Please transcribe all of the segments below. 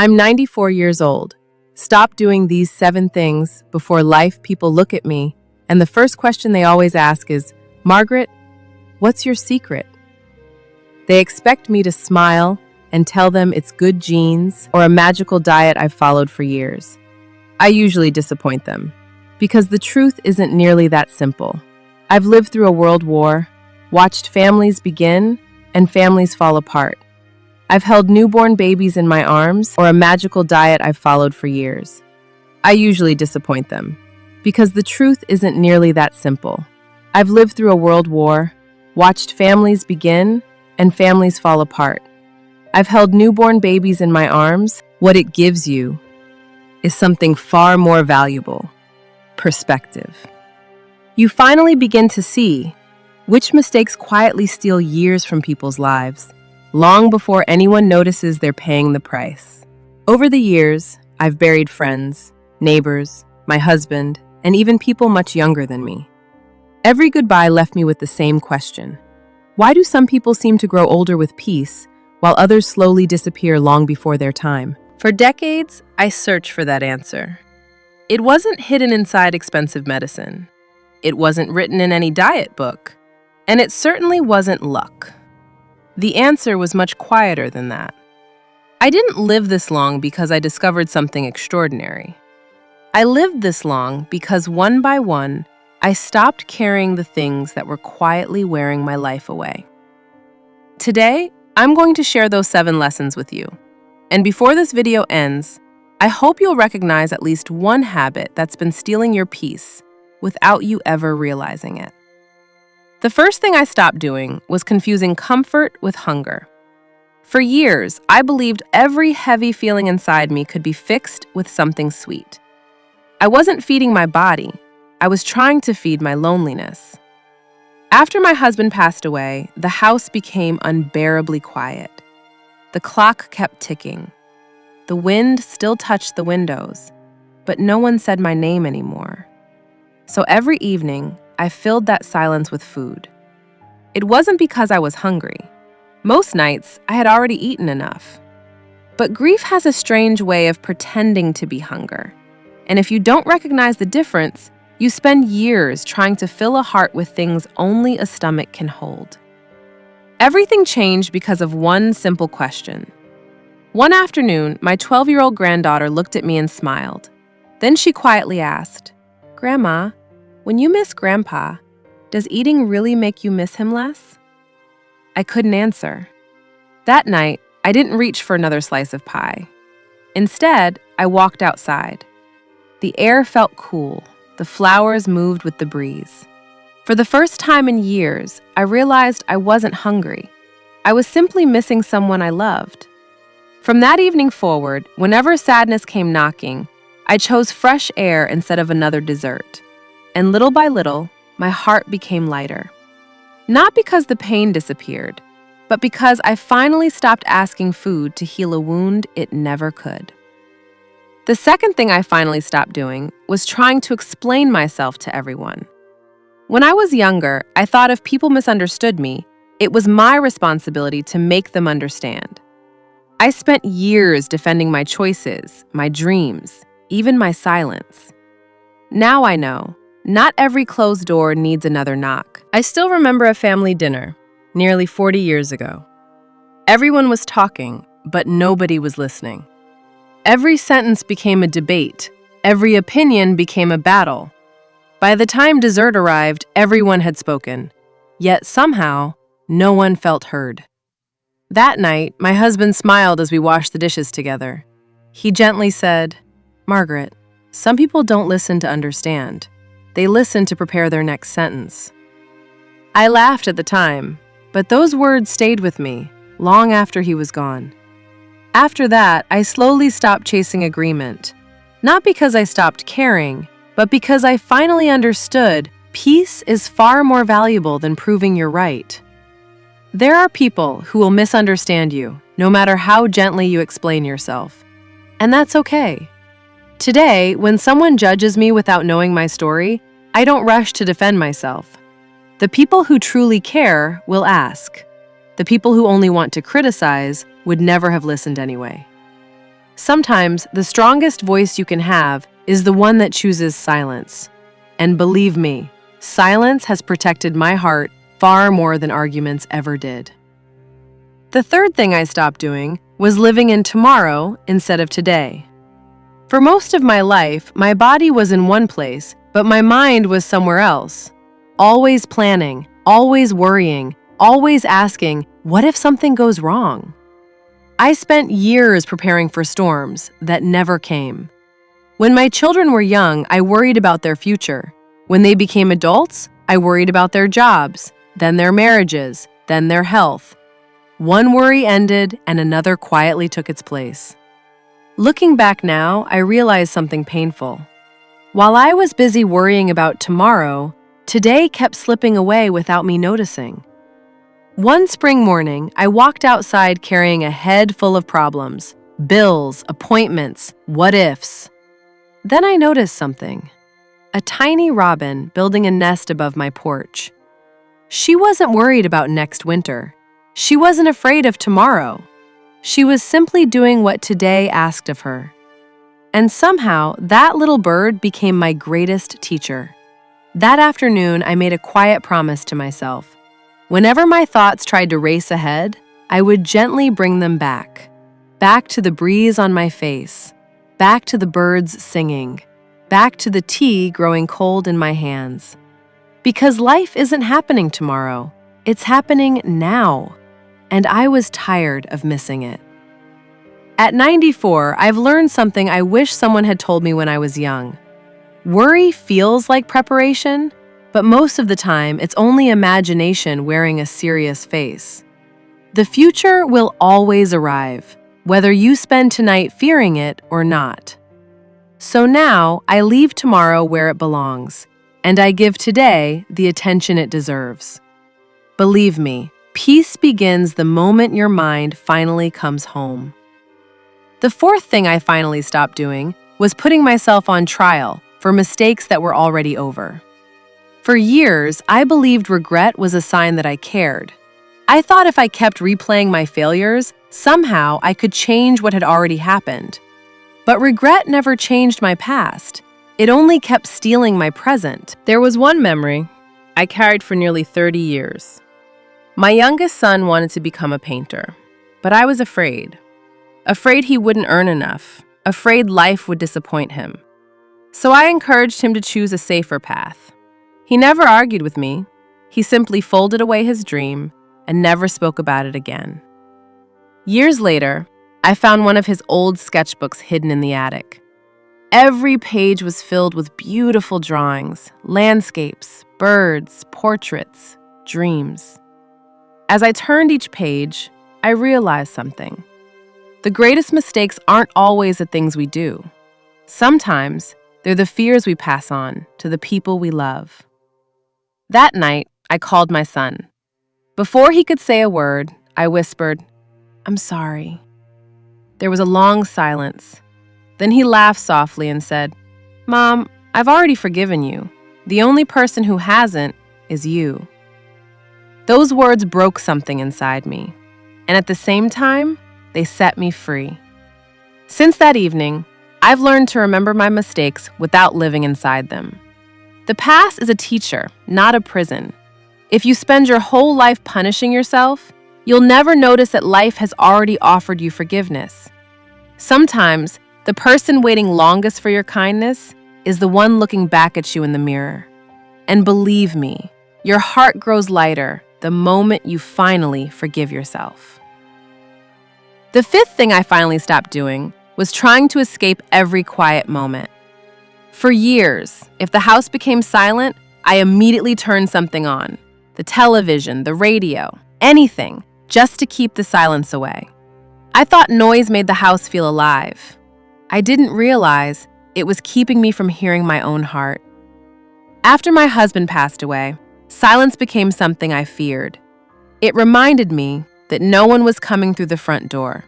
I'm 94 years old. Stop doing these 7 things before life people look at me, and the first question they always ask is, Margaret, what's your secret? They expect me to smile and tell them it's good genes or a magical diet I've followed for years. I usually disappoint them, because the truth isn't nearly that simple. I've lived through a world war, watched families begin and families fall apart. I've held newborn babies in my arms or a magical diet I've followed for years. I usually disappoint them, because the truth isn't nearly that simple. I've lived through a world war, watched families begin and families fall apart. I've held newborn babies in my arms. What it gives you is something far more valuable: perspective. You finally begin to see which mistakes quietly steal years from people's lives, long before anyone notices they're paying the price. Over the years, I've buried friends, neighbors, my husband, and even people much younger than me. Every goodbye left me with the same question. Why do some people seem to grow older with peace, while others slowly disappear long before their time? For decades, I searched for that answer. It wasn't hidden inside expensive medicine. It wasn't written in any diet book. And it certainly wasn't luck. The answer was much quieter than that. I didn't live this long because I discovered something extraordinary. I lived this long because one by one, I stopped carrying the things that were quietly wearing my life away. Today, I'm going to share those 7 lessons with you. And before this video ends, I hope you'll recognize at least one habit that's been stealing your peace without you ever realizing it. The first thing I stopped doing was confusing comfort with hunger. For years, I believed every heavy feeling inside me could be fixed with something sweet. I wasn't feeding my body. I was trying to feed my loneliness. After my husband passed away, the house became unbearably quiet. The clock kept ticking. The wind still touched the windows, but no one said my name anymore. So every evening, I filled that silence with food. It wasn't because I was hungry. Most nights, I had already eaten enough. But grief has a strange way of pretending to be hunger. And if you don't recognize the difference, you spend years trying to fill a heart with things only a stomach can hold. Everything changed because of one simple question. One afternoon, my 12-year-old granddaughter looked at me and smiled. Then she quietly asked, "Grandma, when you miss Grandpa, does eating really make you miss him less?" I couldn't answer. That night, I didn't reach for another slice of pie. Instead, I walked outside. The air felt cool. The flowers moved with the breeze. For the first time in years, I realized I wasn't hungry. I was simply missing someone I loved. From that evening forward, whenever sadness came knocking, I chose fresh air instead of another dessert. And little by little, my heart became lighter. Not because the pain disappeared, but because I finally stopped asking food to heal a wound it never could. The second thing I finally stopped doing was trying to explain myself to everyone. When I was younger, I thought if people misunderstood me, it was my responsibility to make them understand. I spent years defending my choices, my dreams, even my silence. Now I know. Not every closed door needs another knock. I still remember a family dinner, nearly 40 years ago. Everyone was talking, but nobody was listening. Every sentence became a debate. Every opinion became a battle. By the time dessert arrived, everyone had spoken. Yet somehow, no one felt heard. That night, my husband smiled as we washed the dishes together. He gently said, "Margaret, some people don't listen to understand. They listen to prepare their next sentence." I laughed at the time, but those words stayed with me long after he was gone. After that, I slowly stopped chasing agreement, not because I stopped caring, but because I finally understood peace is far more valuable than proving you're right. There are people who will misunderstand you, no matter how gently you explain yourself. And that's okay. Today, when someone judges me without knowing my story, I don't rush to defend myself. The people who truly care will ask. The people who only want to criticize would never have listened anyway. Sometimes the strongest voice you can have is the one that chooses silence. And believe me, silence has protected my heart far more than arguments ever did. The third thing I stopped doing was living in tomorrow instead of today. For most of my life, my body was in one place, but my mind was somewhere else. Always planning, always worrying, always asking, what if something goes wrong? I spent years preparing for storms that never came. When my children were young, I worried about their future. When they became adults, I worried about their jobs, then their marriages, then their health. One worry ended and another quietly took its place. Looking back now, I realize something painful. While I was busy worrying about tomorrow, today kept slipping away without me noticing. One spring morning, I walked outside carrying a head full of problems, bills, appointments, what-ifs. Then I noticed something. A tiny robin building a nest above my porch. She wasn't worried about next winter. She wasn't afraid of tomorrow. She was simply doing what today asked of her. And somehow, that little bird became my greatest teacher. That afternoon, I made a quiet promise to myself. Whenever my thoughts tried to race ahead, I would gently bring them back. Back to the breeze on my face. Back to the birds singing. Back to the tea growing cold in my hands. Because life isn't happening tomorrow. It's happening now. And I was tired of missing it. At 94, I've learned something I wish someone had told me when I was young. Worry feels like preparation, but most of the time, it's only imagination wearing a serious face. The future will always arrive, whether you spend tonight fearing it or not. So now, I leave tomorrow where it belongs, and I give today the attention it deserves. Believe me, peace begins the moment your mind finally comes home. The fourth thing I finally stopped doing was putting myself on trial for mistakes that were already over. For years, I believed regret was a sign that I cared. I thought if I kept replaying my failures, somehow I could change what had already happened. But regret never changed my past. It only kept stealing my present. There was one memory I carried for nearly 30 years. My youngest son wanted to become a painter, but I was afraid. Afraid he wouldn't earn enough. Afraid life would disappoint him. So I encouraged him to choose a safer path. He never argued with me. He simply folded away his dream and never spoke about it again. Years later, I found one of his old sketchbooks hidden in the attic. Every page was filled with beautiful drawings, landscapes, birds, portraits, dreams. As I turned each page, I realized something. The greatest mistakes aren't always the things we do. Sometimes, they're the fears we pass on to the people we love. That night, I called my son. Before he could say a word, I whispered, "I'm sorry." There was a long silence. Then he laughed softly and said, "Mom, I've already forgiven you. The only person who hasn't is you." Those words broke something inside me, and at the same time, they set me free. Since that evening, I've learned to remember my mistakes without living inside them. The past is a teacher, not a prison. If you spend your whole life punishing yourself, you'll never notice that life has already offered you forgiveness. Sometimes, the person waiting longest for your kindness is the one looking back at you in the mirror. And believe me, your heart grows lighter the moment you finally forgive yourself. The fifth thing I finally stopped doing was trying to escape every quiet moment. For years, if the house became silent, I immediately turned something on. The television, the radio, anything, just to keep the silence away. I thought noise made the house feel alive. I didn't realize it was keeping me from hearing my own heart. After my husband passed away, silence became something I feared. It reminded me that no one was coming through the front door.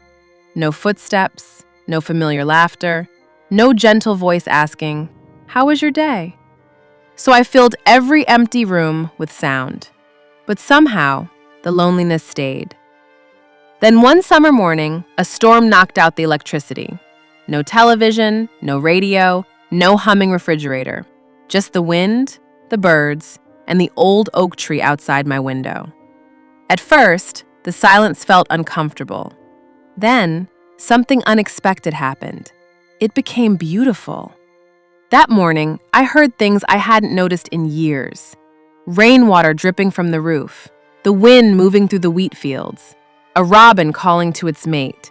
No footsteps, no familiar laughter, no gentle voice asking, "How was your day?" So I filled every empty room with sound. But somehow, the loneliness stayed. Then one summer morning, a storm knocked out the electricity. No television, no radio, no humming refrigerator. Just the wind, the birds, and the old oak tree outside my window. At first, the silence felt uncomfortable. Then, something unexpected happened. It became beautiful. That morning, I heard things I hadn't noticed in years. Rainwater dripping from the roof, the wind moving through the wheat fields, a robin calling to its mate.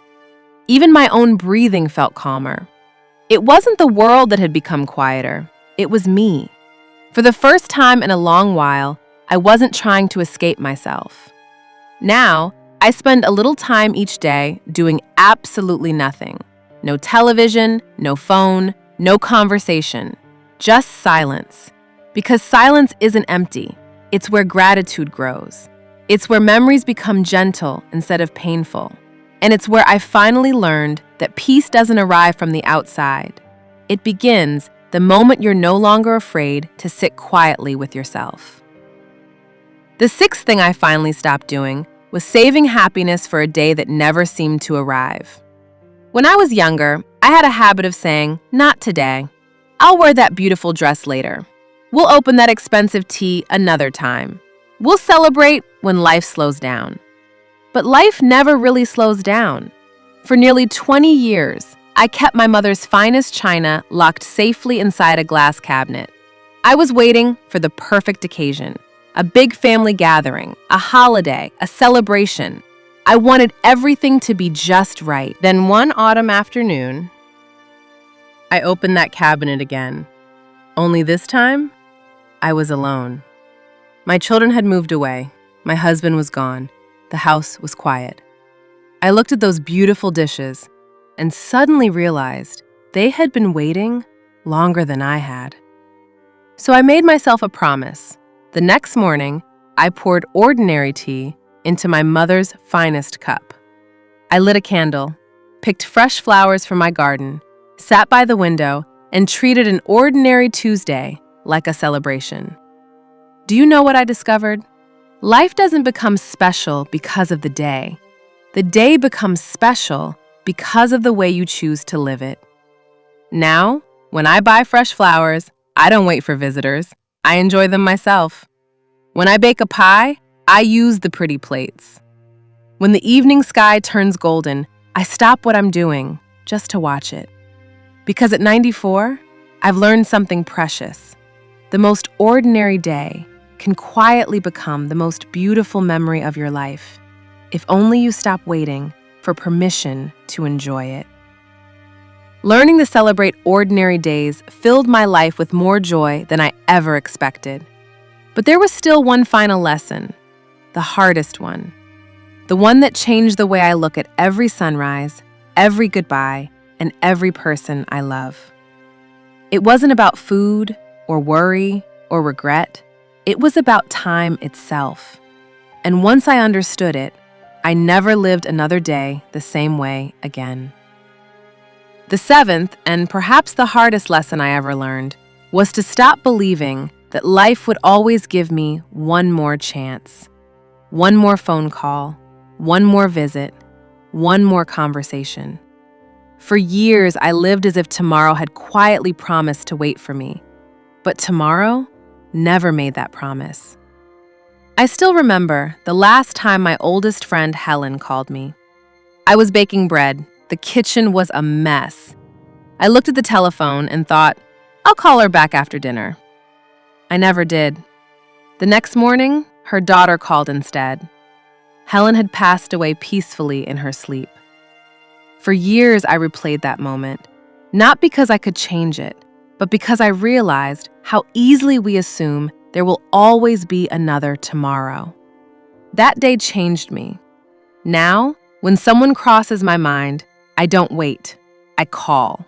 Even my own breathing felt calmer. It wasn't the world that had become quieter. It was me. For the first time in a long while, I wasn't trying to escape myself. Now, I spend a little time each day doing absolutely nothing. No television, no phone, no conversation. Just silence. Because silence isn't empty. It's where gratitude grows. It's where memories become gentle instead of painful. And it's where I finally learned that peace doesn't arrive from the outside. It begins the moment you're no longer afraid to sit quietly with yourself. The sixth thing I finally stopped doing was saving happiness for a day that never seemed to arrive. When I was younger, I had a habit of saying, "Not today. I'll wear that beautiful dress later. We'll open that expensive tea another time. We'll celebrate when life slows down." But life never really slows down. For nearly 20 years, I kept my mother's finest china locked safely inside a glass cabinet. I was waiting for the perfect occasion, a big family gathering, a holiday, a celebration. I wanted everything to be just right. Then one autumn afternoon, I opened that cabinet again. Only this time, I was alone. My children had moved away. My husband was gone. The house was quiet. I looked at those beautiful dishes and suddenly realized they had been waiting longer than I had. So I made myself a promise. The next morning, I poured ordinary tea into my mother's finest cup. I lit a candle, picked fresh flowers from my garden, sat by the window, and treated an ordinary Tuesday like a celebration. Do you know what I discovered? Life doesn't become special because of the day. The day becomes special because of the way you choose to live it. Now, when I buy fresh flowers, I don't wait for visitors. I enjoy them myself. When I bake a pie, I use the pretty plates. When the evening sky turns golden, I stop what I'm doing just to watch it. Because at 94, I've learned something precious. The most ordinary day can quietly become the most beautiful memory of your life, if only you stop waiting for permission to enjoy it. Learning to celebrate ordinary days filled my life with more joy than I ever expected. But there was still one final lesson, the hardest one. The one that changed the way I look at every sunrise, every goodbye, and every person I love. It wasn't about food or worry or regret. It was about time itself. And once I understood it, I never lived another day the same way again. The seventh, and perhaps the hardest lesson I ever learned, was to stop believing that life would always give me one more chance. One more phone call, one more visit, one more conversation. For years, I lived as if tomorrow had quietly promised to wait for me. But tomorrow never made that promise. I still remember the last time my oldest friend Helen called me. I was baking bread. The kitchen was a mess. I looked at the telephone and thought, I'll call her back after dinner. I never did. The next morning, her daughter called instead. Helen had passed away peacefully in her sleep. For years, I replayed that moment, not because I could change it, but because I realized how easily we assume there will always be another tomorrow. That day changed me. Now, when someone crosses my mind, I don't wait. I call.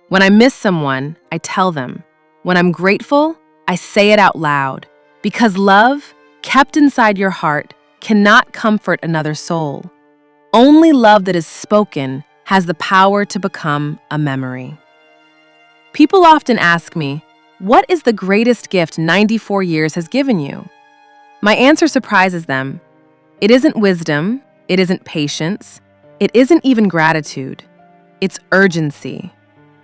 When I miss someone, I tell them. When I'm grateful, I say it out loud. Because love, kept inside your heart, cannot comfort another soul. Only love that is spoken has the power to become a memory. People often ask me, what is the greatest gift 94 years has given you? My answer surprises them. It isn't wisdom, it isn't patience, it isn't even gratitude. It's urgency.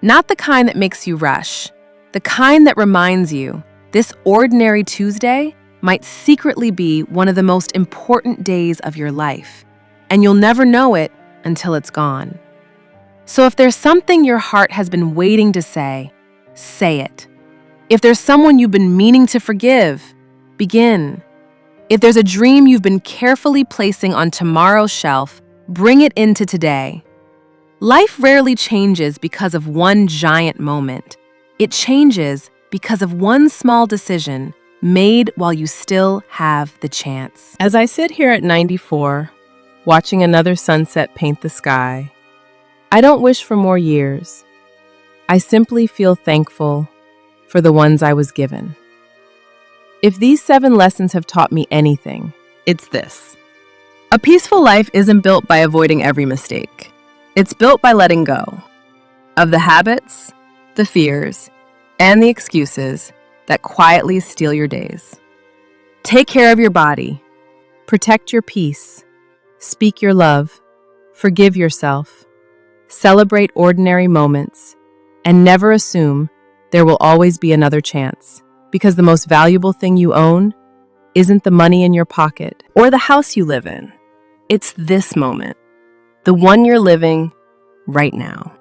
Not the kind that makes you rush, the kind that reminds you this ordinary Tuesday might secretly be one of the most important days of your life, and you'll never know it until it's gone. So if there's something your heart has been waiting to say it. If there's someone you've been meaning to forgive, begin. If there's a dream you've been carefully placing on tomorrow's shelf, bring it into today. Life rarely changes because of one giant moment. It changes because of one small decision made while you still have the chance. As I sit here at 94, watching another sunset paint the sky, I don't wish for more years. I simply feel thankful for the ones I was given. If these 7 lessons have taught me anything, it's this. A peaceful life isn't built by avoiding every mistake. It's built by letting go of the habits, the fears, and the excuses that quietly steal your days. Take care of your body. Protect your peace. Speak your love. Forgive yourself. Celebrate ordinary moments. And never assume there will always be another chance, because the most valuable thing you own isn't the money in your pocket or the house you live in. It's this moment, the one you're living right now.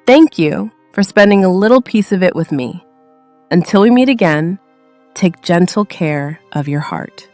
Thank you for spending a little piece of it with me. Until we meet again, take gentle care of your heart.